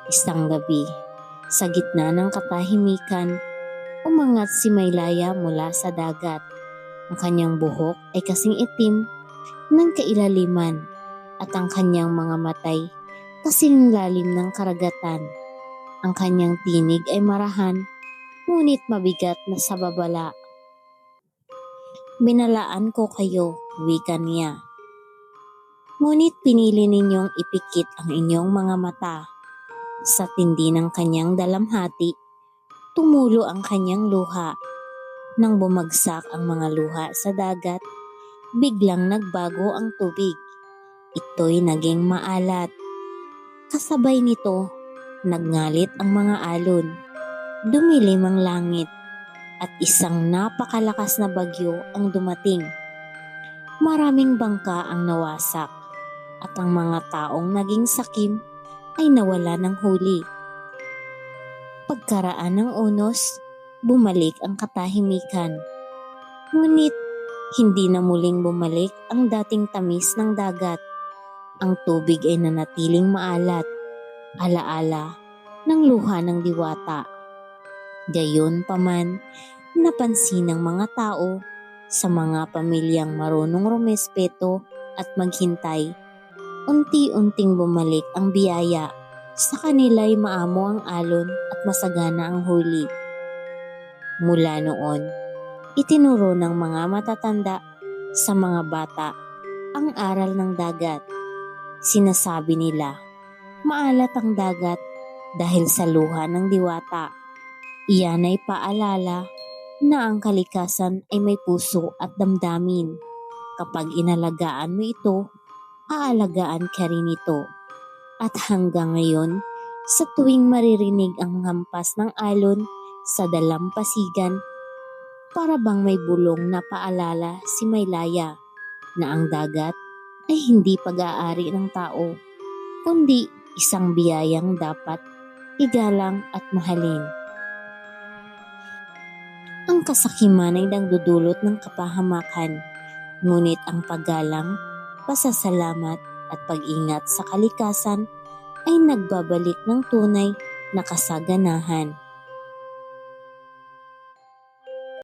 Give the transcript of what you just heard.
Isang gabi, sa gitna ng katahimikan, umangat si Maylaya mula sa dagat. Ang kanyang buhok ay kasing itim ng kailaliman at ang kanyang mga matay kasing lalim ng karagatan. Ang kanyang tinig ay marahan, ngunit mabigat na sa babala. Binalaan ko kayo, wika niya. Ngunit pinili ninyong ipikit ang inyong mga mata. Sa tindi ng kanyang dalamhati, tumulo ang kanyang luha. Nang bumagsak ang mga luha sa dagat, biglang nagbago ang tubig. Ito'y naging maalat. Kasabay nito, nagngalit ang mga alon. Dumilim ang langit at isang napakalakas na bagyo ang dumating. Maraming bangka ang nawasak at ang mga taong naging sakim ay nawala ng huli. Pagkaraan ng unos, bumalik ang katahimikan. Ngunit hindi na muling bumalik ang dating tamis ng dagat. Ang tubig ay nanatiling maalat, alaala ng luha ng diwata. Gayon paman, napansin ng mga tao sa mga pamilyang marunong rumespeto at maghintay. Unti-unting bumalik ang biyaya. Sa kanila'y maamo ang alon at masagana ang huli. Mula noon, itinuro ng mga matatanda sa mga bata ang aral ng dagat. Sinasabi nila, maalat ang dagat dahil sa luha ng diwata. Iyan ay paalala na ang kalikasan ay may puso at damdamin. Kapag inalagaan mo ito, aalagaan ka rin ito. At hanggang ngayon, sa tuwing maririnig ang hampas ng alon sa dalampasigan, para bang may bulong na paalala si Maylaya na ang dagat ay hindi pag-aari ng tao, kundi isang biyayang dapat igalang at mahalin. Ang kasakiman ay nagdudulot ng kapahamakan, ngunit ang paggalang, pasasalamat at pag-ingat sa kalikasan ay nagbabalik ng tunay na kasaganahan.